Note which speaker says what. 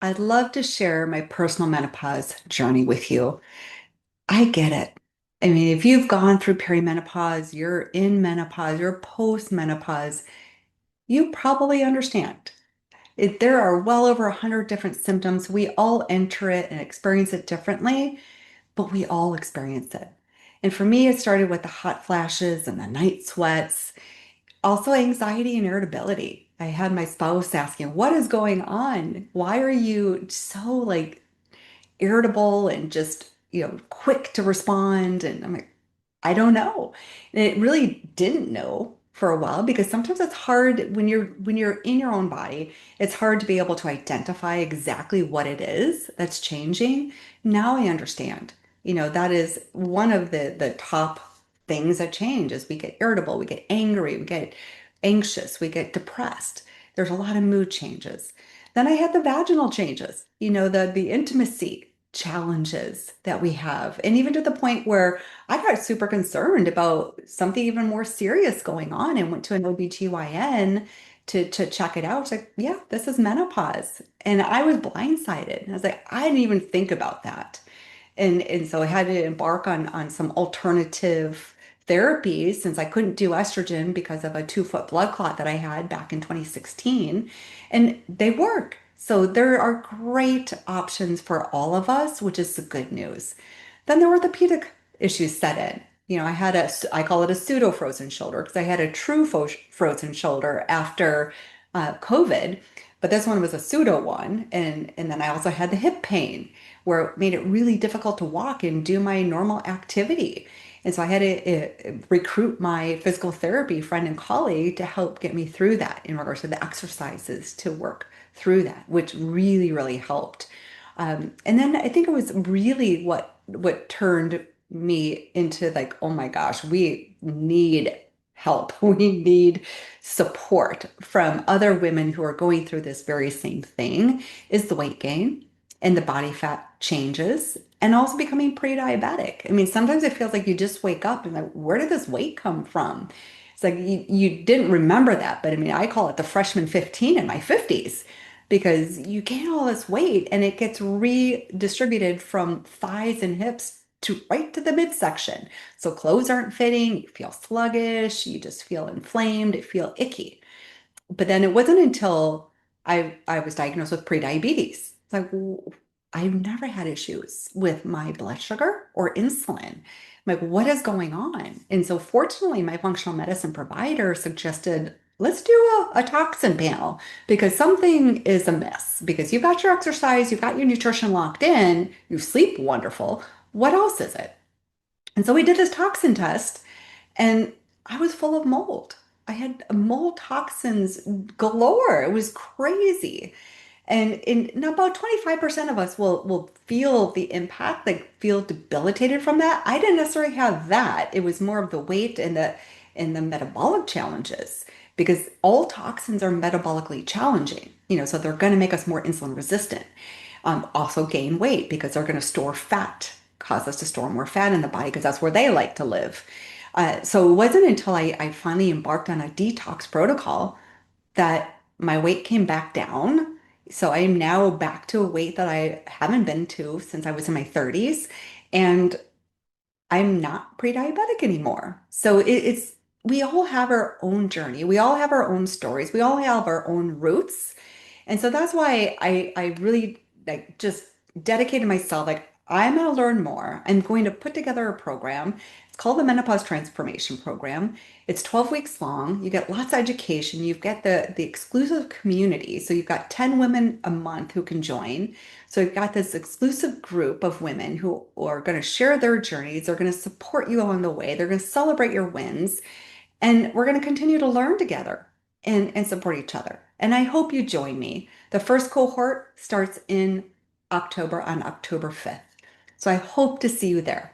Speaker 1: I'd love to share my personal menopause journey with you. I get it. I mean, if you've gone through perimenopause, you're in menopause, you're post-menopause, you probably understand. There are well over 100 different symptoms. We all enter it and experience it differently, but we all experience it. And for me, it started with the hot flashes and the night sweats, also anxiety and irritability. I had my spouse asking, "What is going on? Why are you so irritable and just, quick to respond?" And I'm like, I don't know. And it really didn't know for a while because sometimes it's hard when you're in your own body, it's hard to be able to identify exactly what it is that's changing. Now I understand. That is one of the top things that change is we get irritable, we get angry, we get anxious, we get depressed. There's a lot of mood changes. Then I had the vaginal changes, the intimacy challenges that we have. And even to the point where I got super concerned about something even more serious going on and went to an OBGYN to check it out. I was like, yeah, this is menopause. And I was blindsided. I was like, I didn't even think about that. And so I had to embark on some alternative therapies since I couldn't do estrogen because of a 2 foot blood clot that I had back in 2016. And they work. So there are great options for all of us, which is the good news. Then the orthopedic issues set in. I call it a pseudo frozen shoulder because I had a true frozen shoulder after COVID, but this one was a pseudo one. And then I also had the hip pain where it made it really difficult to walk and do my normal activity. And so I had to recruit my physical therapy friend and colleague to help get me through that in regards to the exercises to work through that, which really, really helped. And then I think it was really what turned me into like, oh my gosh, we need help. We need support from other women who are going through this very same thing, is the weight gain and the body fat changes and also becoming pre-diabetic. I mean, sometimes it feels like you just wake up and like, where did this weight come from? It's like you didn't remember that, but I mean, I call it the freshman 15 in my 50s because you gain all this weight and it gets redistributed from thighs and hips to right to the midsection. So clothes aren't fitting, you feel sluggish, you just feel inflamed, you feel icky. But then it wasn't until I was diagnosed with prediabetes. It's like I've never had issues with my blood sugar or insulin. I'm like, what is going on? And so fortunately, my functional medicine provider suggested, let's do a toxin panel because something is amiss. Because you've got your exercise, you've got your nutrition locked in, you sleep wonderful. What else is it? And so we did this toxin test and I was full of mold. I had mold toxins galore. It was crazy. And about 25% of us will feel the impact, like feel debilitated from that. I didn't necessarily have that. It was more of the weight and the metabolic challenges because all toxins are metabolically challenging, so they're going to make us more insulin resistant. Also gain weight because they're going to store fat, cause us to store more fat in the body because that's where they like to live. So it wasn't until I finally embarked on a detox protocol that my weight came back down. So I am now back to a weight that I haven't been to since I was in my 30s, and I'm not pre-diabetic anymore. So we all have our own journey. We all have our own stories. We all have our own roots. And so that's why I really like just dedicated myself like I'm going to learn more. I'm going to put together a program. It's called the Menopause Transformation Program. It's 12 weeks long. You get lots of education. You've got the exclusive community. So you've got 10 women a month who can join. So you've got this exclusive group of women who are going to share their journeys. They're going to support you along the way. They're going to celebrate your wins. And we're going to continue to learn together and support each other. And I hope you join me. The first cohort starts in October on October 5th. So I hope to see you there.